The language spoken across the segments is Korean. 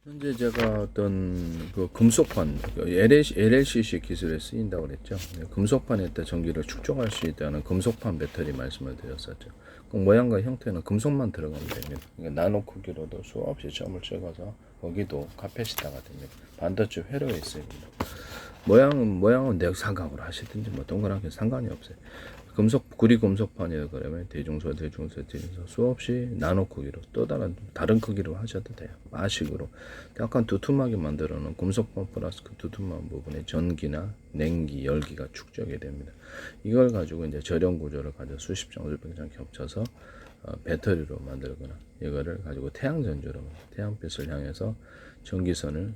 현재 제가 어떤 그 금속판, LLCC 기술에 쓰인다고 그랬죠. 금속판에다 전기를 축적할 수 있다는 금속판 배터리 말씀을 드렸었죠. 그 모양과 형태는 금속만 들어가면 됩니다. 그러니까 나노 크기로도 수없이 점을 찍어서 거기도 카페시타가 됩니다. 반도체 회로에 있습니다. 모양은 내각삼각으로 하시든지 뭐 동그랗게 상관이 없어요. 구리 금속판이라 그러면 대중소 수없이 나노 크기로 또 다른 크기로 하셔도 돼요. 아식으로 약간 두툼하게 만들어 놓은 금속판 플러스 그 두툼한 부분에 전기나 냉기, 열기가 축적이 됩니다. 이걸 가지고 이제 절연 구조를 가져 수십 장, 수백 장 겹쳐서 배터리로 만들거나 이거를 가지고 태양전주로 태양빛을 향해서 전기선을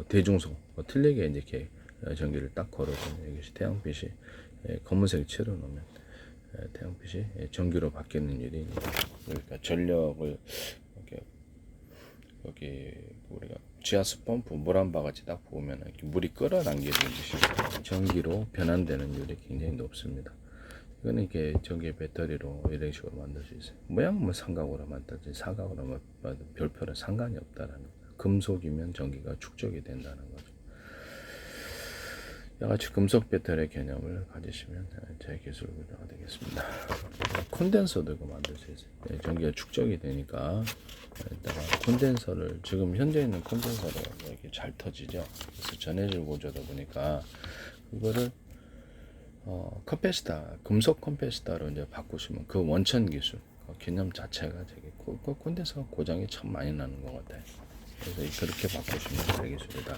대중소 틀리게 이렇게 전기를 딱 걸어주면 이것이 태양빛이 검은색 칠을 놓으면 태양빛이 전기로 바뀌는 일이 그러니까 전력을 여기 우리가 지하수 펌프 물 한 바가지 딱 보면 이렇게 물이 끌어당기는 듯이 전기로 변환되는 율이 굉장히 높습니다. 이거는 이게 전기 배터리로 이런 식으로 만들 수 있어요. 모양은 뭐 삼각으로 만들지 사각으로 별표는 상관이 없다라는 거예요. 금속이면 전기가 축적이 된다는 거죠. 여같이 금속 배터리 개념을 가지시면 제 기술가 되겠습니다. 콘덴서도 이거 만들 수 있어요. 전기가 축적이 되니까 일단 콘덴서를 지금 현재 있는 콘덴서로 이렇게 잘 터지죠. 그래서 전해질 구조다 보니까 그거를 커패시타 금속 컴패시타로 이제 바꾸시면 그 원천 기술 그 개념 자체가 되게 그 콘덴서가 고장이 참 많이 나는 것 같아요. 그래서 그렇게 바꾸시면 제 기술이다.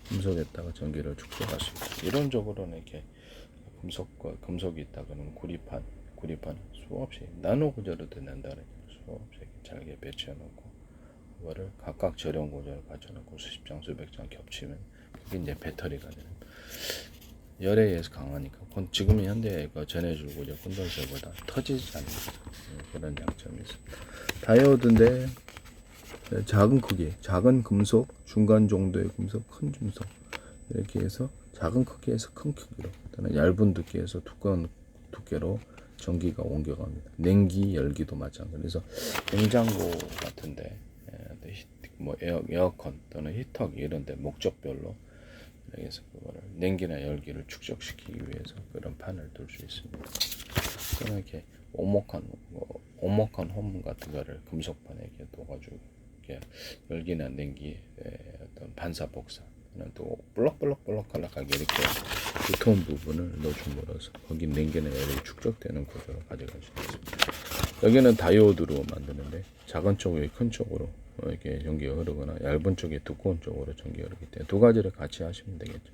금속에다가 전기를 축적할 수 있다. 이론적으로는 이렇게 금속이 있다 그러면 구리판 수없이 나노 구조로 된다는 수없이 잘게 배치해 놓고 그거를 각각 절연 구조를 갖춰 놓고 수십 장 수백 장 겹치면 그게 이제 배터리가 되는 열에 의해서 강하니까 지금 현대 전해줄 구조 콘덴서보다 터지지 않는 그런 장점이 있습니다. 다이오드인데 작은 크기, 작은 금속, 중간 정도의 금속, 큰 금속 이렇게 해서 작은 크기에서 큰 크기로 또는 얇은 두께에서 두꺼운 두께로 전기가 옮겨갑니다. 냉기, 열기도 마찬가지로 그래서 냉장고 같은데 뭐 에어컨 또는 히터기 이런데 목적별로 그래서 그거를 냉기나 열기를 축적시키기 위해서 그런 판을 둘 수 있습니다. 또는 이렇게 오목한 홈 같은 거를 금속판에 이렇게 둬가지고 열기나 냉기의 어떤 반사 복사 또 볼록볼록하게 이렇게 두터운 부분을 넣어줌으로써 거기 냉기나 열이 축적되는 구조로 가져갈 수 있습니다. 여기는 다이오드로 만드는데 작은 쪽이 큰 쪽으로 이렇게 전기가 흐르거나 얇은 쪽이 두꺼운 쪽으로 전기가 흐르기 때문에 두 가지를 같이 하시면 되겠죠.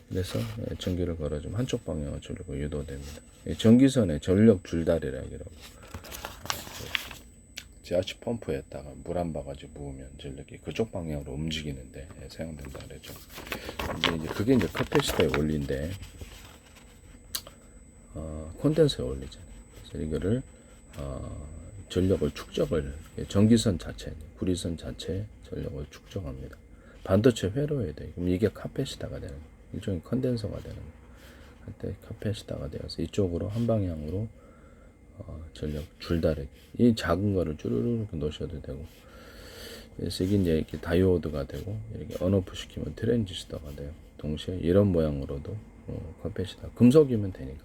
그래서 전기를 걸어주면 한쪽 방향으로 전류가 유도됩니다. 전기선의 전력 줄다리라고 지하수 펌프에다가 물 한 바가지 부으면 전력이 그쪽 방향으로 움직이는데 사용된다 그랬죠. 이제 그게 이제 커패시터의 원리인데 콘덴서에 원리잖아요. 그래서 이거를 전력을 축적을 전기선 자체, 구리선 자체 전력을 축적합니다. 반도체 회로에 돼. 그럼 이게 카패시터가 되는 거예요. 일종의 컨덴서가 되는 거예요. 한때 카패시터가 되어서 이쪽으로 한 방향으로 전력 줄다리기 이 작은 거를 쭈르륵 놓으셔도 되고 그래서 이게 이제 이렇게 다이오드가 되고 이렇게 언오프 시키면 트랜지스터가 돼요. 동시에 이런 모양으로도 카패시터 금속이면 되니까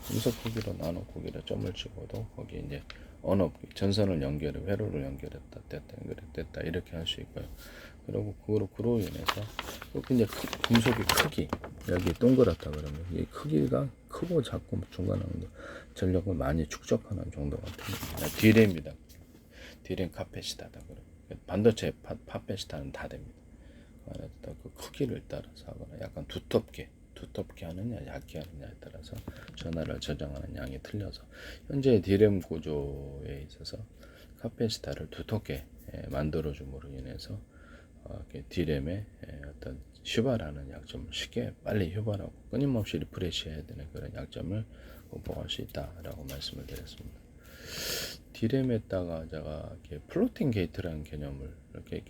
금속 크기로 나노 크기로 점을 찍어도 거기 이제 언오프 전선을 연결해 회로를 연결했다 뗐다 이렇게 할 수 있고요. 그리고 그로 인해서 이제 금속의 크기 여기 동그랗다 그러면 이 크기가 크고 작고 중간에 전력을 많이 축적하는 정도 같은 D램이다. D램 카패시타다 그러면 반도체 카패시타는 다 됩니다. 그 크기를 따라서 하거나 약간 두텁게 하느냐 얇게 하느냐에 따라서 전하를 저장하는 양이 틀려서 현재 D램 구조에 있어서 카패시타를 두텁게 만들어줌으로 인해서 D램의 어떤 휴발하는 약점을 쉽게 빨리 휴발하고 끊임없이 리프레시해야 되는 그런 약점을 극복할 수 있다라고 말씀을 드렸습니다. D램에다가 제가 이렇게 플로팅 게이트라는 개념을 이렇게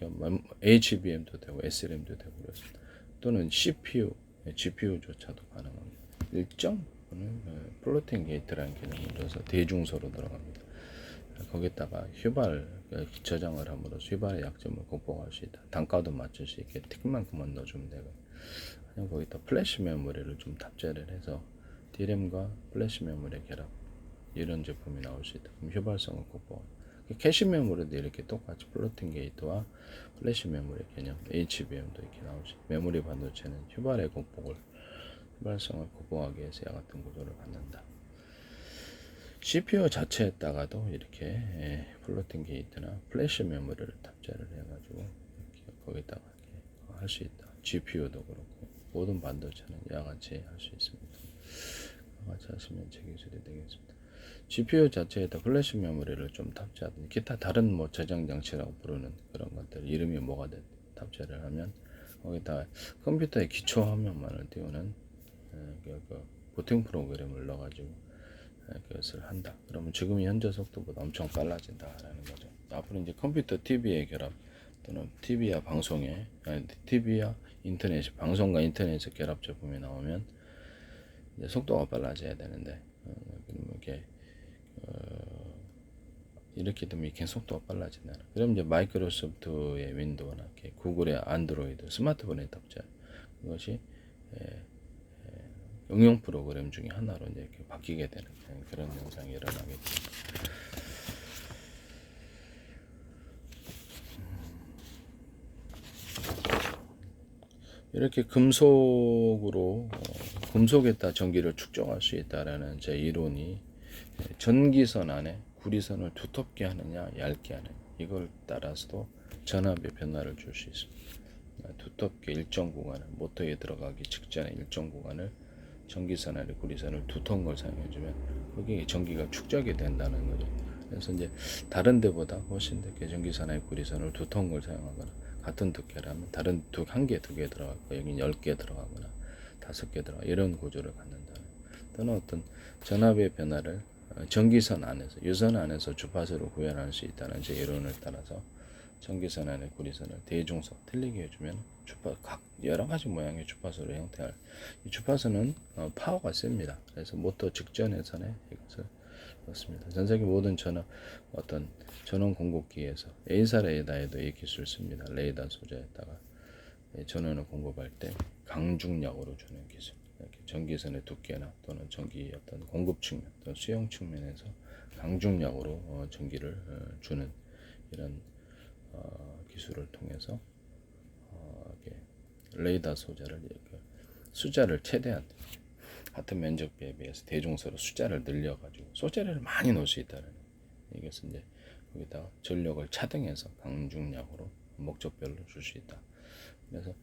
HBM도 되고 SRAM도 되고 그렇습니다. 또는 CPU, GPU조차도 가능합니다. 일정 부분은 플로팅 게이트라는 개념을 줘서 대중소로 들어갑니다. 거기다가 휘발 저장을 함으로써 휘발의 약점을 극복할 수 있다. 단가도 맞출 수 있게 틱만큼만 넣어주면 되고, 그냥 거기다 플래시 메모리를 좀 탑재를 해서 D램과 플래시 메모리 결합 이런 제품이 나올 수 있다. 그럼 휘발성을 극복. 캐시 메모리도 이렇게 똑같이 플로팅 게이트와 플래시 메모리 개념 HBM도 이렇게 나올 수 있다. 메모리 반도체는 휘발성을 극복하기 위해서 이 같은 구조를 갖는다. CPU 자체에다가도 이렇게 플로팅 게이트나 플래시 메모리를 탑재를 해가지고 이렇게 거기다가 할 수 있다. GPU도 그렇고 모든 반도체는 이와 같이 할 수 있습니다. 이와 같이 하시면 제 기술이 되겠습니다. GPU 자체에다 플래시 메모리를 좀 탑재하든 기타 다른 뭐 저장 장치라고 부르는 그런 것들 이름이 뭐가 됐든 탑재를 하면 거기다 컴퓨터의 기초 화면만을 띄우는 보팅 프로그램을 넣어가지고 그것을 한다. 그러면 지금 현재 속도보다 엄청 빨라진다라는 거죠. 앞으로 이제 컴퓨터 TV의 결합 또는 TV와 방송의 TV와 인터넷, 방송과 인터넷의 결합 제품이 나오면 이제 속도가 빨라져야 되는데 이렇게 되면 이렇게 속도가 빨라진다. 그럼 이제 마이크로소프트의 윈도우나 구글의 안드로이드 스마트폰에 탑재 그것이 응용 프로그램 중에 하나로 이제 이렇게 바뀌게 되는 그런 현상이 일어나겠죠. 이렇게 금속에다 전기를 축적할 수 있다라는 제 이론이 전기선 안에 구리선을 두텁게 하느냐 얇게 하느냐 이걸 따라서도 전압의 변화를 줄 수 있습니다. 두텁게 일정 구간을 모터에 들어가기 직전에 일정 구간을 전기선 안에 구리선을 두터운 걸 사용해주면 거기에 전기가 축적이 된다는 거죠. 그래서 이제 다른 데보다 훨씬 더 전기선 안에 구리선을 두터운 걸 사용하거나 같은 두께라면 다른 한 개, 두 개 들어가고 여기 10개 들어가거나 5개 들어가 이런 구조를 갖는다는 또는 어떤 전압의 변화를 전기선 안에서 유선 안에서 주파수로 구현할 수 있다는 제 이론을 따라서 전기선 안에 구리선을 대중석 틀리게 해주면 각 여러 가지 모양의 주파수로 형태할 이 주파수는 파워가 셉니다. 그래서 모터 직전에선에 이것을 넣습니다. 전 세계 모든 어떤 전원 공급기에서 A사 레이더에도 이 기술을 씁니다. 레이더 소재에다가 전원을 공급할 때 강중력으로 주는 기술. 이렇게 전기선의 두께나 또는 전기 어떤 공급 측면 또는 수용 측면에서 강중력으로 전기를 주는 이런 기술을 통해서 레이더 소재를 이렇게 숫자를 최대한 같은 면적비에 비해서 대중서로 숫자를 늘려가지고 소재를 많이 넣을 수 있다는 이것은 이제 거기다가 전력을 차등해서 강중력으로 목적별로 줄 수 있다. 그래서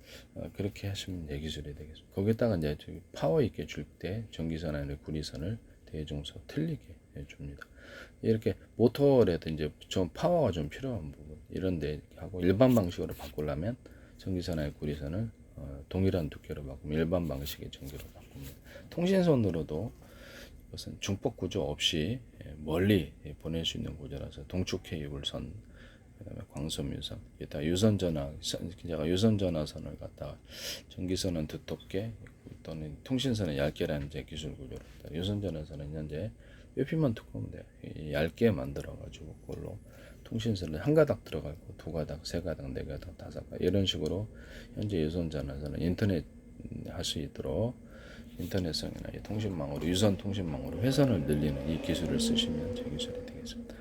그렇게 하시면 내 기술이 되겠습니다. 거기다가 이제 파워 있게 줄 때 전기선 안에 구리선을 대중서 틀리게 해줍니다. 이렇게 모터에도 이제 좀 파워가 좀 필요한 부분 이런데 하고 일반 방식으로 바꾸려면 전기선 안에 구리선을 동일한 두께로 바꾸면 일반 방식의 전기로 바꿉니다. 통신선으로도 이것은 중폭 구조 없이 멀리 보낼 수 있는 구조라서 동축 케이블선, 그다음에 광섬유선, 기타 유선전화선을 갖다가 전기선은 두텁게 또는 통신선은 얇게라는 제 기술 구조로 유선전화선은 현재 뼈피만 두꺼우면 돼요. 얇게 만들어가지고 그걸로 통신선을 한 가닥 들어가고 두 가닥, 세 가닥, 네 가닥, 다섯 가닥 이런 식으로 현재 유선전화선은 인터넷 할 수 있도록 인터넷성이나 통신망으로 유선 통신망으로 회선을 늘리는 이 기술을 쓰시면 제 기술이 되겠습니다.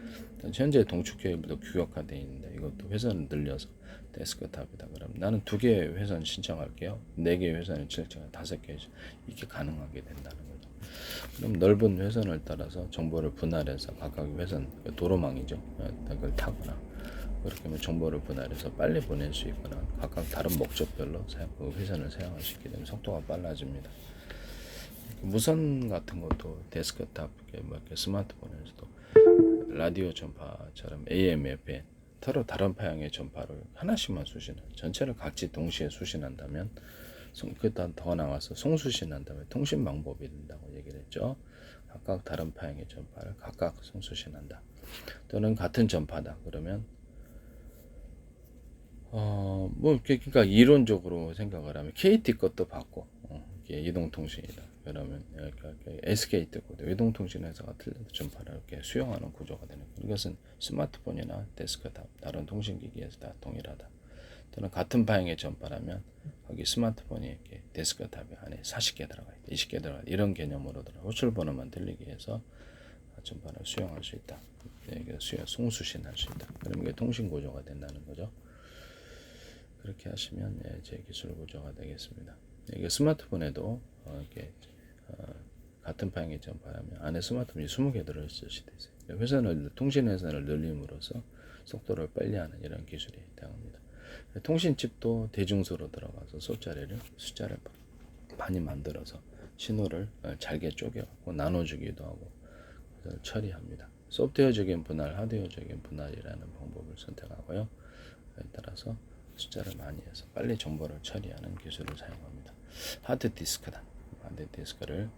현재 동축 케이블도 규격화되어 있는데 이것도 회선을 늘려서 데스크탑이다 그러면 나는 2개의 회선 신청할게요. 4개의 회선을 신청할 5개 이렇게 가능하게 된다는 거죠. 그럼 넓은 회선을 따라서 정보를 분할해서 각각 회선 도로망이죠. 그걸 타거나 그렇게 하면 정보를 분할해서 빨리 보낼 수 있거나 각각 다른 목적별로 그 회선을 사용할 수 있게 되면 속도가 빨라집니다. 무선 같은 것도 데스크탑, 스마트폰에서도 라디오 전파처럼 AM, FM 서로 다른 파형의 전파를 하나씩만 수신한 전체를 각지 동시에 수신한다면 그다음 더 나와서 송수신한다면 통신 방법이 된다고 얘기를 했죠. 각각 다른 파형의 전파를 각각 송수신한다. 또는 같은 전파다 그러면 그러니까 이론적으로 생각을 하면 KT 것도 받고 이동통신이다. 그러면 이렇게 S게이트 코드, 외동통신 회사가 틀려도 전파를 이렇게 수용하는 구조가 되는 거예요. 이것은 스마트폰이나 데스크탑, 다른 통신기기에서 다 동일하다. 또는 같은 방향의 전파라면 거기 스마트폰이 이렇게 데스크탑 안에 40개 들어가 있다, 20개 들어가 있다, 이런 개념으로 들어 호출 번호만 들리게 해서 전파를 수용할 수 있다. 송수신할 수 있다. 그럼 이게 통신 구조가 된다는 거죠. 그렇게 하시면 제 기술 구조가 되겠습니다. 이게 스마트폰에도 이렇게 같은 방향의 전파라면 안에 스마트폰이 20개 들어있을 수도 있어요. 회선을 통신 회선을 늘림으로써 속도를 빨리하는 이런 기술이 해당합니다. 통신칩도 대중소로 들어가서 숫자를 많이 만들어서 신호를 잘게 쪼개고 나눠주기도 하고 그걸 처리합니다. 소프트웨어적인 분할, 하드웨어적인 분할이라는 방법을 선택하고요. 따라서 숫자를 많이 해서 빨리 정보를 처리하는 기술을 사용합니다. 하드디스크다. 하드디스크를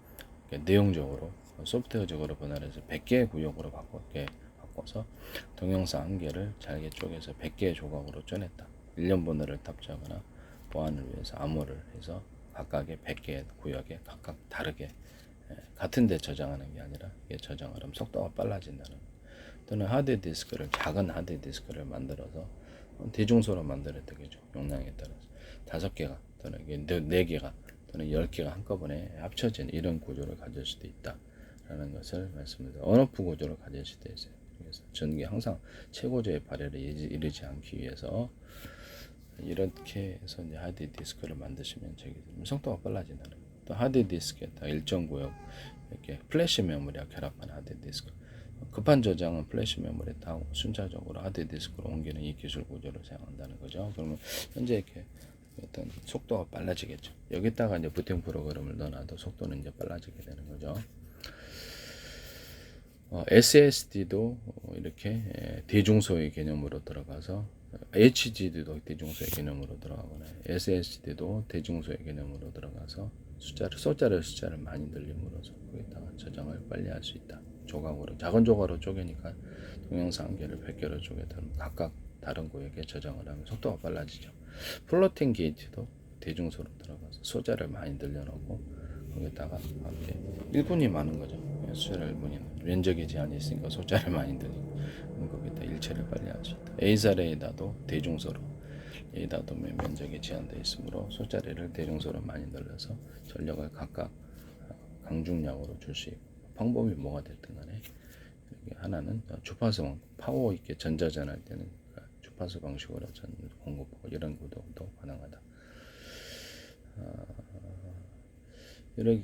내용적으로 소프트웨어적으로 분할해서 100개의 구역으로 바꿔서 동영상 1개를 잘게 쪼개서 100개의 조각으로 쪼냈다. 일련 번호를 탑재하거나 보안을 위해서 암호를 해서 각각의 100개의 구역에 각각 다르게 같은 데 저장하는 게 아니라 이게 저장을 하면 속도가 빨라진다는 거. 또는 하드디스크를 작은 하드디스크를 만들어서 대중소로 만들어야 되겠죠. 용량에 따라서 5개가 또는 4개가 또는 10개가 한꺼번에 합쳐진 이런 구조를 가질 수도 있다라는 것을 말씀드립니다. 언오프 구조를 가질 수도 있어요. 그래서 전기 항상 최고조의 발열에 이르지 않기 위해서 이렇게 해서 이제 하드디스크를 만드시면 속도가 빨라진다는 거예요. 또 하드디스크에 일정 구역 이렇게 플래시 메모리와 결합한 하드디스크, 급한 저장은 플래시 메모리에 타고 순차적으로 하드디스크로 옮기는 이 기술 구조를 사용한다는 거죠. 그러면 현재 이렇게 어떤 속도가 빨라지겠죠. 여기다가 이제 부팅 프로그램을 넣어놔도 속도는 이제 빨라지게 되는 거죠. SSD도 이렇게 대중소의 개념으로 들어가서 HDD도 대중소의 개념으로 들어가거나 SSD도 대중소의 개념으로 들어가서 숫자를 많이 늘림으로써 거기다가 저장을 빨리 할 수 있다. 조각으로 작은 조각으로 쪼개니까 동영상 1개를 100개로 쪼개면 각각 다른 구역에 저장을 하면 속도가 빨라지죠. 플로팅 게이트도 대중소로 들어가서 숫자를 많이 늘려놓고 거기다가 이렇게 일꾼이 많은 거죠. 숫자를 일꾼이 면적이 제한이 있으니까 숫자를 많이 늘리고 거기다 일체를 빨리 할 수 있다. 에이사 레이더도 대중소로 레이더도 면적이 제한되어 있으므로 숫자를 대중소로 많이 늘려서 전력을 각각 강중량으로 줄 수 있고 방법이 뭐가 됐든 간에 하나는 주파수 파워 있게 전자전할 때는 주파수 방식으로 공급하고 이런 구도도 가능하다.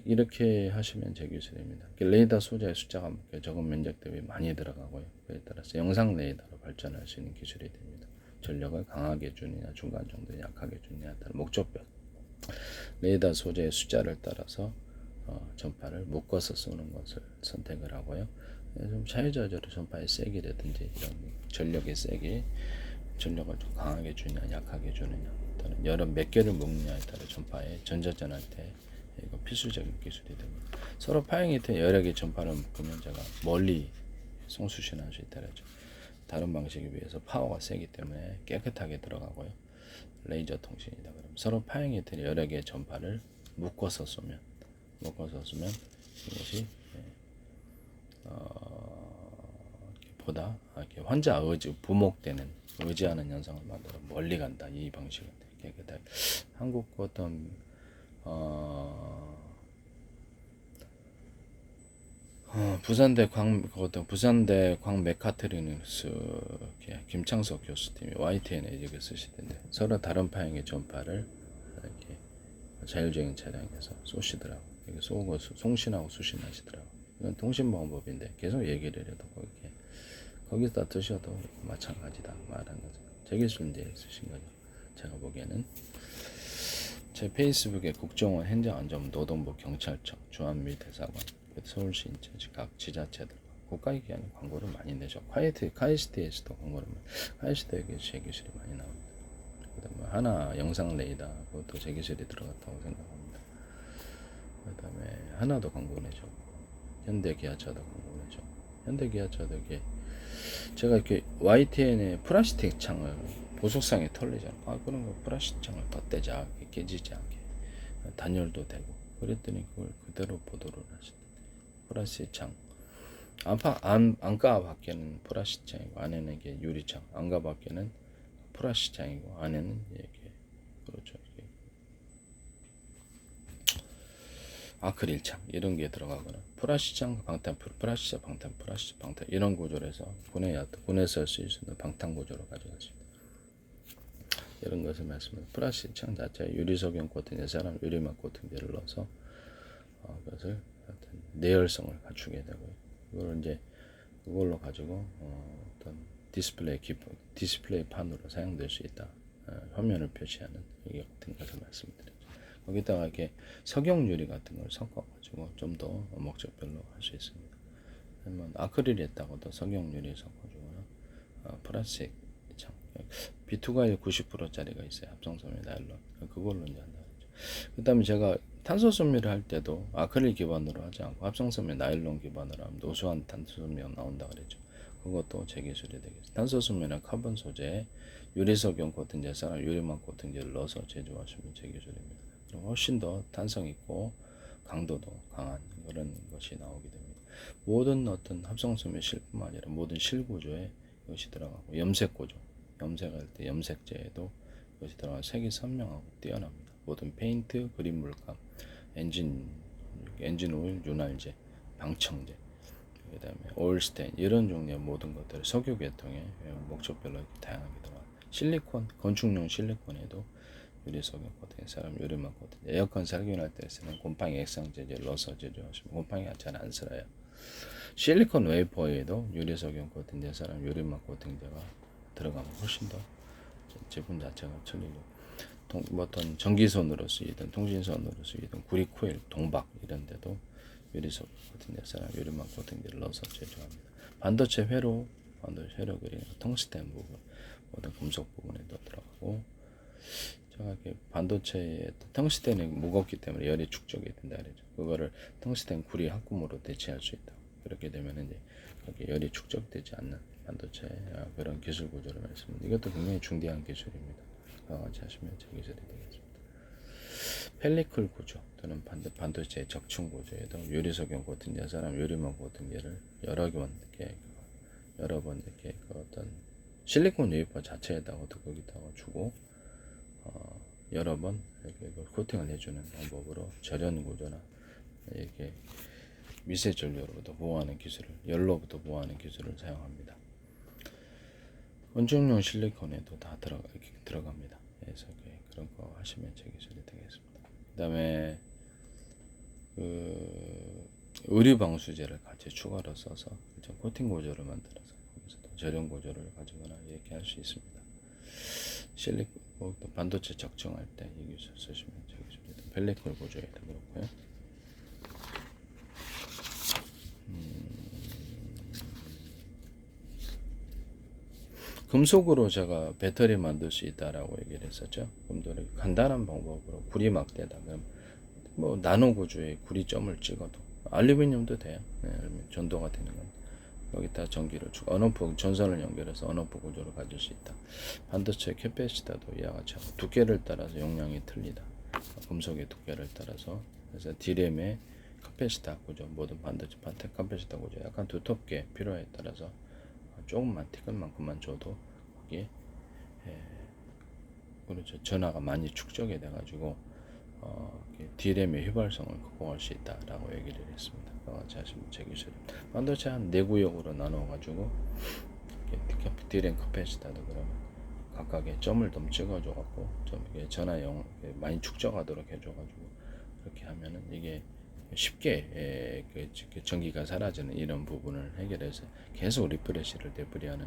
이렇게 하시면 제 기술입니다. 레이더 소재의 숫자가 적은 면적 대비 많이 들어가고요. 그에 따라서 영상 레이더로 발전할 수 있는 기술이 됩니다. 전력을 강하게 주느냐, 중간 정도 약하게 주느냐에 따라 목적별 레이더 소재의 숫자를 따라서 전파를 묶어서 쏘는 것을 선택을 하고요. 좀 자유자재로 전파의 세기라든지 이런 전력의 세기, 전력을 좀 강하게 주느냐, 약하게 주느냐, 또는 여러 몇 개를 묶느냐에 따라 전파의 전자전할 때 이거 필수적인 기술이 됩니다. 서로 파행이든 여러 개의 전파를 묶으면 제가 멀리 송수신할 수 있다 그랬죠. 다른 방식에 비해서 파워가 세기 때문에 깨끗하게 들어가고요. 레이저 통신이다 그러면 서로 파행이든 여러 개의 전파를 묶어서 쏘면 이것이 보다 이렇게 환자 부목되는 의지하는 현상을 만들어 멀리 간다. 이 방식은 깨끗하게 한국 어떤 부산대 광 메카트리누스 김창석 교수님이 YTN에 이렇게 쓰시던데 서로 다른 파형의 전파를 이렇게 자율적인 차량에서 쏘시더라고. 이게 쏘고 송신하고 수신하시더라고. 이건 통신 방법인데 계속 얘기를 해도 거기다 드셔도 마찬가지다 말하는 거죠. 제 기술인데 쓰신 거죠. 제가 보기에는 제 페이스북에 국정원 행정안전 노동부 경찰청 주한미 대사관 서울시 인천시 각 지자체들 국가기관에 광고를 많이 내죠. 카이스트에서도 광고를 카이스트에게 제 기술이 많이 나옵니다. 그다음에 하나 영상 레이더 그것도 제 기술이 들어갔다고 생각합니다. 그다음에 하나도 광고 내죠. 현대기아차도 광고 내죠. 현대기아차도 이게 제가 이렇게 YTN에 플라스틱 창을 보석상에 털리잖아요. 그런 거 플라스틱 창을 덧대자 깨지지 않게 단열도 되고 그랬더니 그걸 그대로 보도를 하시네. 플라스틱 창. 안과 밖에는 플라스틱 창이고 안에는 이게 유리창. 안과 밖에는 플라스틱 창이고 안에는 이렇게 그렇죠. 이게 아크릴 창 이런 게 들어가거나 플라스틱 창 방탄, 플라스틱 방탄, 플라스틱 방탄 이런 구조로 해서 군에서 쓸 수 있는 방탄 구조로 가져가십니다. 이런 것을 말씀드립니다. 플라스틱 창 자체에 유리석용 코팅제, 사람 유리막 코팅제를 넣어서 그것을 내열성을 갖추게 되고요. 이걸 이제 그걸로 가지고 어떤 디스플레이 판으로 사용될 수 있다. 화면을 표시하는 이 같은 것을 말씀드리죠. 거기다가 이렇게 석영 유리 같은 걸 섞어가지고 좀 더 목적별로 할 수 있습니다. 그러면 아크릴이 있다고도 석영 유리 섞어주거나 플라스틱 창 B2가일 90%짜리가 있어요. 합성섬유 나일론 그걸로 이제 한다. 그다음에 제가 탄소섬유를 할 때도 아크릴 기반으로 하지 않고 합성섬유 나일론 기반으로 하면 노수한 탄소섬유가 나온다 그랬죠. 그것도 제 기술이 되겠습니다. 탄소섬유는 카본 소재에 유리석용 코팅제, 사람 유리막 코팅제를 넣어서 제조하시면 제 기술입니다. 그럼 훨씬 더 탄성 있고 강도도 강한 그런 것이 나오게 됩니다. 모든 어떤 합성섬유 실뿐만 아니라 모든 실구조에 이것이 들어가고 염색할 때 염색제에도 이것이 들어가 색이 선명하고 뛰어납니다. 모든 페인트, 그림 물감, 엔진 오일, 윤활제, 방청제, 그 다음에 오일 스테인 이런 종류의 모든 것들을 석유 계통에 목적별로 이렇게 다양하게 들어가. 실리콘, 건축용 실리콘에도 유리석유 코팅, 사람 유리막 코팅, 에어컨 살균할 때 쓰는 곰팡이 액상 재질을 넣어서 제조하시면 곰팡이가 잘 안 슬어요. 실리콘 웨이퍼에도 유리석유 코팅제, 사람 유리막 코팅제가 들어가면 훨씬 더 제품 자체가 틀리고. 어떤 전기선으로 쓰이든 통신선으로 쓰이든 구리 코일, 동박 이런 데도 유리석 코팅제, 사람 유리막 코팅제를 넣어서 제조합니다. 반도체 회로 그리는 텅스텐 부분, 모든 금속 부분에도 들어가고, 제가 이렇게 반도체에 텅스텐이 무겁기 때문에 열이 축적이 된다 그러죠. 그거를 텅스텐 구리 합금으로 대체할 수 있다. 그렇게 되면 이제 거기에 열이 축적되지 않는 반도체 그런 기술 구조를 말씀드립니다. 이것도 굉장히 중대한 기술입니다. 같이 하시면 제 기술이 되겠습니다. 펠리클 구조 또는 반도체 적층 구조에도 유리석용 코팅제, 사람 유리막 코팅제를 여러 번 이렇게 그 어떤 실리콘 웨이퍼 자체에다가도 거기다가 주고 여러 번 이렇게 코팅을 해주는 방법으로 절연 구조나 이렇게 미세 전류로부터 보호하는 기술을 열로부터 보호하는 기술을 사용합니다. 건축용 실리콘에도 다 들어갑니다. 그래서 그런 거 하시면 제 기술이 되겠습니다. 그다음에 의류 방수제를 같이 추가로 써서 코팅 구조를 만들어서 거기서 절연 구조를 가지거나 이렇게 할 수 있습니다. 실리콘 반도체 적층할 때 이 기술 쓰시면 제 기술이 펠리클 구조에도 그렇고요. 금속으로 제가 배터리 만들 수 있다라고 얘기를 했었죠. 금도를 간단한 방법으로 구리 막대다. 그럼 뭐 나노 구조의 구리점을 찍어도 알루미늄도 돼요. 네, 전도가 되는 건 여기다 전기를 주고 언오프 전선을 연결해서 언오프 구조를 가질 수 있다. 반도체 캐패시터도 이와 같이 두께를 따라서 용량이 틀리다. 금속의 두께를 따라서 그래서 D램의 캐패시터 구조 모든 반도체 캐패시터 구조 약간 두텁게 필요에 따라서 조금만 티끌만큼만 줘도 거기에 그렇죠. 전하가 많이 축적이 돼가지고 D램의 휘발성을 극복할 수 있다라고 얘기를 했습니다. 같이 하시면 제 기술입니다. 반도체 한 4구역으로 나눠가지고 D램 캐패시터도 그러면 각각의 점을 좀 찍어줘갖고 좀 전하용 많이 축적하도록 해줘가지고 그렇게 하면은 이게 쉽게 전기가 사라지는 이런 부분을 해결해서 계속 리프레시를 되풀이하는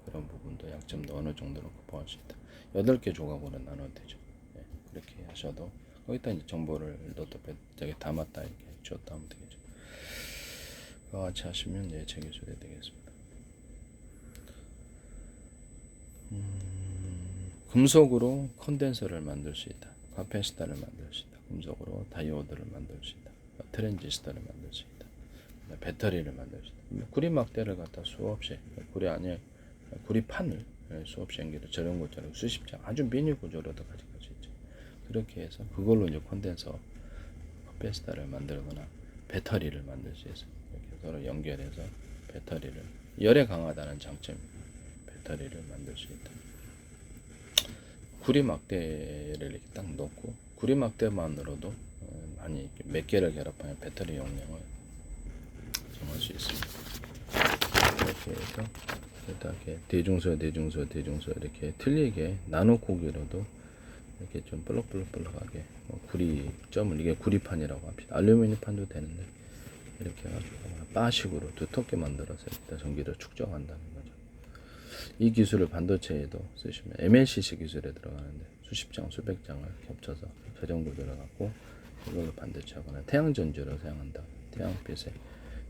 그런 부분도 약점도 어느 정도로 극복할 수 있다. 8개 조각으로 나눠도 되죠. 네, 그렇게 하셔도 거기다 이제 정보를 넣었다 저기 담았다 이렇게 줬다 하면 되겠죠. 그와 같이 하시면 이제 제 기술이 되겠습니다. 금속으로 컨덴서를 만들 수 있다. 카패시터를 만들 수 있다. 금속으로 다이오드를 만들 수 있다. 트랜지스터를 만들 수 있다. 배터리를 만들 수 있다. 구리 막대를 갖다 수없이 구리판을 수없이 연결해 저런 것처럼 수십 장 아주 미니 구조로도 가져갈 수 있죠. 그렇게 해서 그걸로 이제 콘덴서 카페시터를 만들거나 배터리를 만들 수 있어요. 이렇게 서로 연결해서 배터리를, 열에 강하다는 장점이 배터리를 만들 수 있다. 구리막대를 이렇게 딱 넣고, 구리막대만으로도 많이 몇 개를 결합하면 배터리 용량을 정할 수 있습니다. 이렇게 해서 이렇게 대중소 이렇게 틀리게 나노고기로도 이렇게 좀 볼록볼록하게 구리점을, 이게 구리판이라고 합시다. 알루미늄판도 되는데 이렇게 해가지고 바식으로 두텁게 만들어서 일단 전기를 축적한다는 거죠. 이 기술을 반도체에도 쓰시면 MLCC 기술에 들어가는데 수십 장, 수백 장을 겹쳐서 저장 구조를 갖고 이걸로 반도체하거나 태양전지를 사용한다. 태양빛에,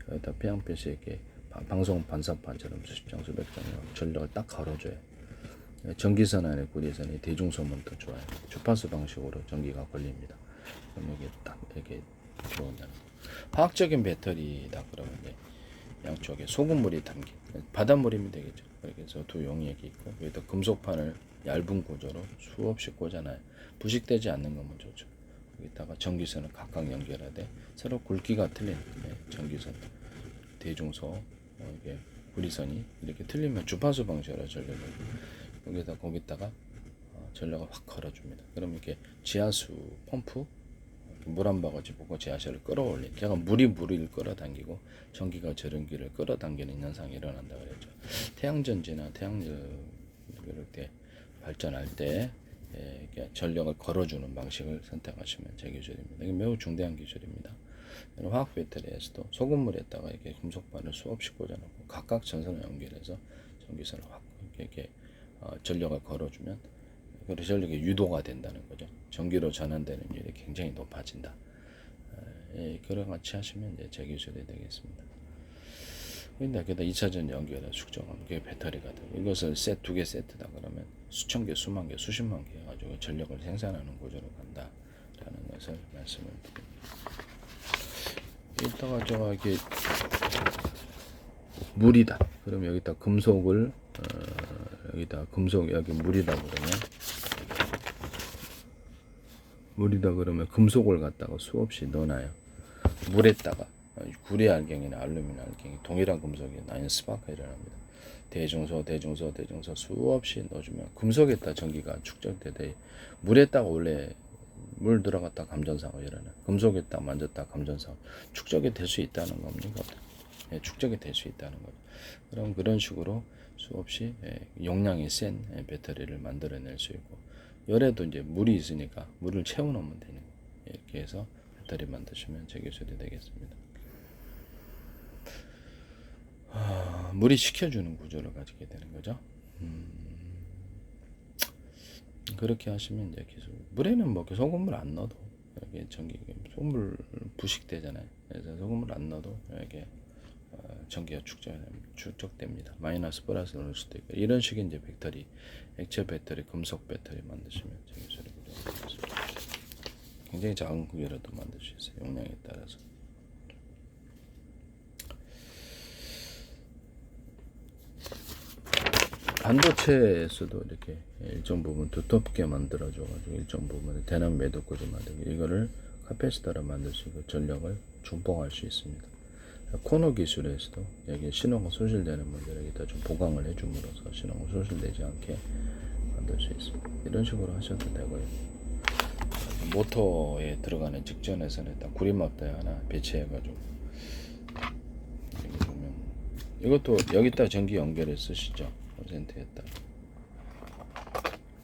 여기다 태양빛에 이렇게 방송 반사판처럼 수십 장, 수백 장의 전력을 딱 걸어줘요. 전기선 안에 구리선이 대중소면 더 좋아요. 주파수 방식으로 전기가 걸립니다. 그럼 이게 딱 이렇게 들어온다는 거. 화학적인 배터리다 그러면 이제 양쪽에 소금물이 담긴 바닷물이면 되겠죠. 그래서 두 용액이 있고 여기다 금속판을 얇은 구조로 수없이 꽂아놔요. 부식되지 않는 거면 좋죠. 여기다가 전기선을 각각 연결하되 서로 굵기가 틀린 전기선, 대중소, 이게 구리선이 이렇게 틀리면 주파수 방식으로 전력을 거기다가 전력을 확 걸어줍니다. 그럼 이렇게 지하수 펌프 물 한 바가지 보고 지하수를 끌어올린, 제가 물을 끌어당기고 전기가 전기를 끌어당기는 현상이 일어난다 그랬죠. 태양전지나 태양력 이럴 때 발전할 때 전력을 걸어주는 방식을 선택하시면 제 기술입니다. 이게 매우 중대한 기술입니다. 화학 배터리에서도 소금물에다가 이렇게 금속반을 수없이 꽂아놓고 각각 전선을 연결해서 전기선을 확 이렇게 전력을 걸어주면 그 전력이 유도가 된다는 거죠. 전기로 전환되는 율이 굉장히 높아진다. 그런 같이 하시면 이제 제 기술이 되겠습니다. 근데 게다가 2차전 연결해 축적하면 그게 배터리가 되고, 이것을 두 개 세트다 그러면 수천 개, 수만 개, 수십만 개 해가지고 전력을 생산하는 구조로 간다라는 것을 말씀을 드립니다. 이따가 저기 물이다. 그럼 여기다 금속을 여기다 금속, 여기 물이다 그러면 금속을 갖다가 수없이 넣어놔요. 물에다가 구리 알갱이나 알루미늄 알갱이 동일한 금속이 나인 스파크가 일어납니다. 대중소 수없이 넣어주면 금속에다 전기가 축적되되, 물에다가 원래 물 들어갔다 감전사고 일어나, 금속에다 만졌다 감전사고 축적이 될 수 있다는 겁니다. 축적이 될 수 있다는 거죠. 그럼 그런 식으로 수없이 용량이 센 배터리를 만들어낼 수 있고, 열에도 이제 물이 있으니까 물을 채워놓으면 되는 거예요. 이렇게 해서 배터리 만드시면 제 기술이 되겠습니다. 물이 식혀주는 구조를 가지게 되는 거죠. 그렇게 하시면 이제 기술. 물에는 뭐 소금물 안 넣어도 이렇게 소금물 부식되잖아요. 그래서 소금물 안 넣어도 이렇게 전기가 축적됩니다. 마이너스 플러스 넣을 수도 있고, 이런 식의 이제 배터리, 액체 배터리, 금속 배터리 만드시면 제 기술이 되겠습니다. 굉장히 작은 구조로도 만들 수 있어요. 용량에 따라서. 반도체에서도 이렇게 일정 부분 두텁게 만들어줘가지고 일정 부분에 대남 매듭구조 만들고, 이거를 카패시터로 만들 수 있고 전력을 중복할 수 있습니다. 코너 기술에서도 여기 신호가 소실되는 분들에게 좀 보강을 해줌으로써 신호가 소실되지 않게 만들 수 있습니다. 이런 식으로 하셔도 되고요. 모터에 들어가는 직전에서는 일단 구리막대 하나 배치해가지고, 여기 보면 이것도 여기다 전기 연결해 쓰시죠. 콘센트에다.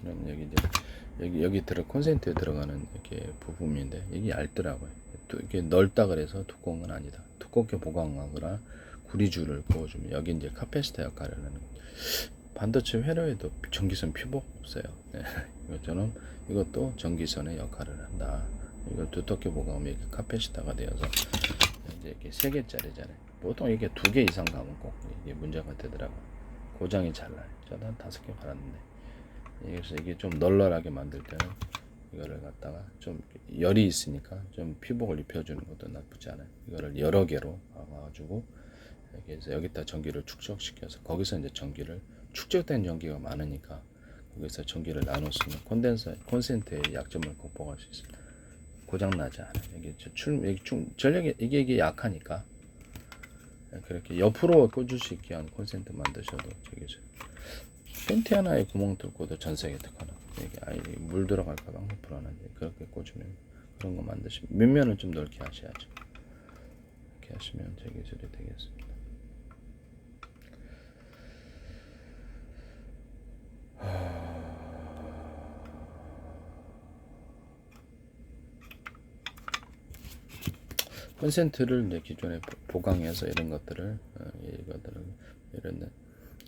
그럼 여기 이제 여기 콘센트에 들어가는 이렇게 부품인데 이게 얇더라고요. 이게 넓다 그래서 두꺼운 건 아니다. 두껍게 보강하거나 구리줄을 그어주면 여기 이제 카패시터 역할을 하는 거예요. 반도체 회로에도 전기선 피복 없어요. 네. 이것처럼 이것도 전기선의 역할을 한다. 이걸 두텁게 보강하면 이렇게 카패시터가 되어서 이제 이렇게 3개짜리잖아요. 보통 이게 2개 이상 가면 꼭 이게 문제가 되더라고요. 고장이 잘 나요. 저도 한 5개 갈았는데, 그래서 이게 좀 널널하게 만들 때는 이거를 갖다가 좀 열이 있으니까 좀 피복을 입혀주는 것도 나쁘지 않아요. 이거를 여러 개로 와가지고 여기다 전기를 축적시켜서 거기서 이제 전기를 축적된 전기가 많으니까 거기서 전기를 나눠 쓰면 콘센트의 약점을 극복할 수 있습니다. 고장 나지 않아. 이게 전력이 이게 약하니까 그렇게 옆으로 꽂을 수 있게 한 콘센트 만드셔도 되겠죠. 팬티 하나에 구멍 뚫고도 전세계 특허나 이게 아예 물 들어갈까봐 항상 불안한데 그렇게 꽂으면 그런 거 만드시면 밑면을 좀 넓게 하셔야죠. 이렇게 하시면 제 기술이 되겠습니다. 콘센트를 이제 기존에 보강해서 이런 것들을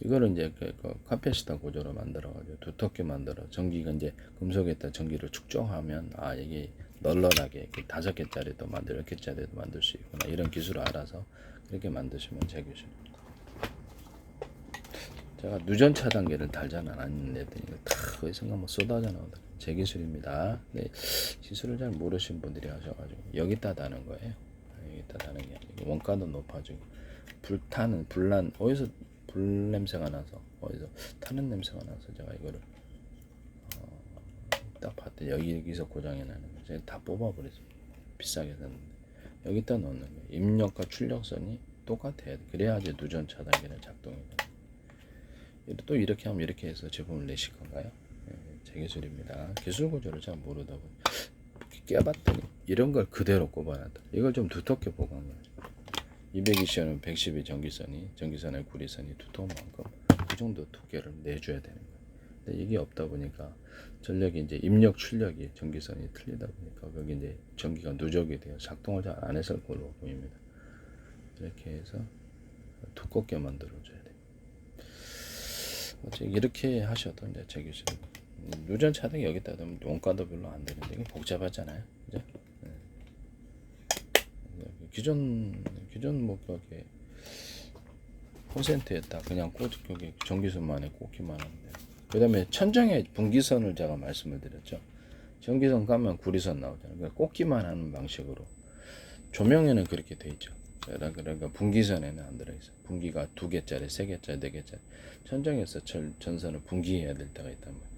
이거를 이제 그 카페시타 구조로 만들어가지고 두텁게 만들어 전기가 이제 금속에다 전기를 축적하면 이게 널널하게 5개짜리도 만들 10개짜리도 만들 수 있구나 이런 기술을 알아서 그렇게 만드시면 제 기술. 제가 누전 차단기를 달잖아 않는데 다 어디선가 뭐 쏟아져 나오더라고요. 제 기술입니다. 네, 기술을 잘 모르신 분들이 하셔가지고 여기다 다는 거예요. 여기다 다는 게 아니고 원가도 높아지고 불난 어디서 불 냄새가 나서 어디서 타는 냄새가 나서 제가 이거를 딱 봤더니 여기서 고장이 나는 거 제가 다 뽑아버렸어요. 비싸게 샀는데 여기다 넣는 거예요. 입력과 출력선이 똑같아야 돼. 그래야지 누전 차단기는 작동이 돼요. 또 이렇게 하면 이렇게 해서 제품을 내실 건가요? 제 기술입니다. 기술 구조를 잘 모르다 보니 깨봤더니 이런 걸 그대로 꼽아놨다. 이걸 좀 두텁게 보강해요. 220은 110의 전기선의 구리선이 두터운 만큼 그 정도 두께를 내줘야 되는 거예요. 근데 이게 없다 보니까 전력이 이제 입력 출력이 전기선이 틀리다 보니까 거기 이제 전기가 누적이 돼요. 작동을 잘 안 했을 걸로 보입니다. 이렇게 해서 두껍게 만들어줘야 돼요. 이렇게 하셔도 이제 제 기술. 누전 차등이 여기다 두면 원가도 별로 안 되는데 이게 복잡하잖아요. 그죠? 네. 기존 뭐 그렇게 콘센트에다 그냥 여기 전기선만에 꽂기만 하는데. 그다음에 천정에 분기선을 제가 말씀을 드렸죠. 전기선 가면 구리선 나오잖아요. 그러니까 꽂기만 하는 방식으로. 조명에는 그렇게 돼 있죠. 그러니까 분기선에는 안 들어있어. 분기가 2개짜리, 3개짜리, 4개짜리. 천정에서 전선을 분기해야 될 때가 있단 말이야.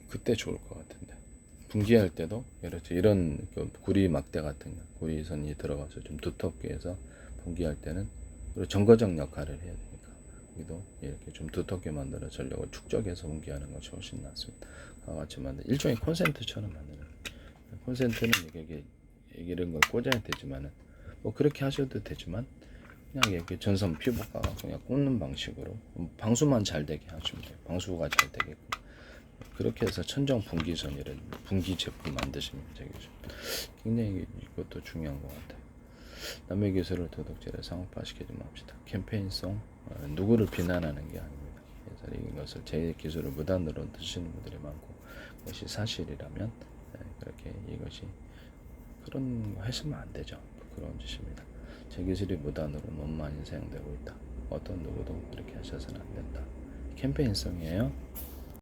그때 좋을 것 같은데. 분기할 때도 이런 그 구리 막대 같은 구리선이 들어가서 좀 두텁게 해서 분기할 때는 그리고 정거적 역할을 해야 되니까 여기도 이렇게 좀 두텁게 만들어 전력을 축적해서 분기하는 것이 훨씬 낫습니다. 같이 만든 일종의 콘센트처럼 만드는. 콘센트는 이게 이런 걸 꽂아야 되지만은 뭐 그렇게 하셔도 되지만 그냥 이렇게 전선 피부가 그냥 꽂는 방식으로 방수만 잘 되게 하시면 돼요. 방수가 잘 되게끔. 그렇게 해서 천정 분기선 이런 분기 제품 만드시면 되겠죠. 굉장히 이것도 중요한 것 같아요. 남의 기술을 도둑질해 상업화시키지 맙시다. 캠페인성 누구를 비난하는 게 아닙니다. 그래서 이것을 제 기술을 무단으로 드시는 분들이 많고 그것이 사실이라면 그렇게 이것이 그런 거 했으면 안 되죠. 그런 짓입니다. 제 기술이 무단으로 너무 많이 사용되고 있다. 어떤 누구도 그렇게 하셔서는 안 된다. 캠페인성이에요.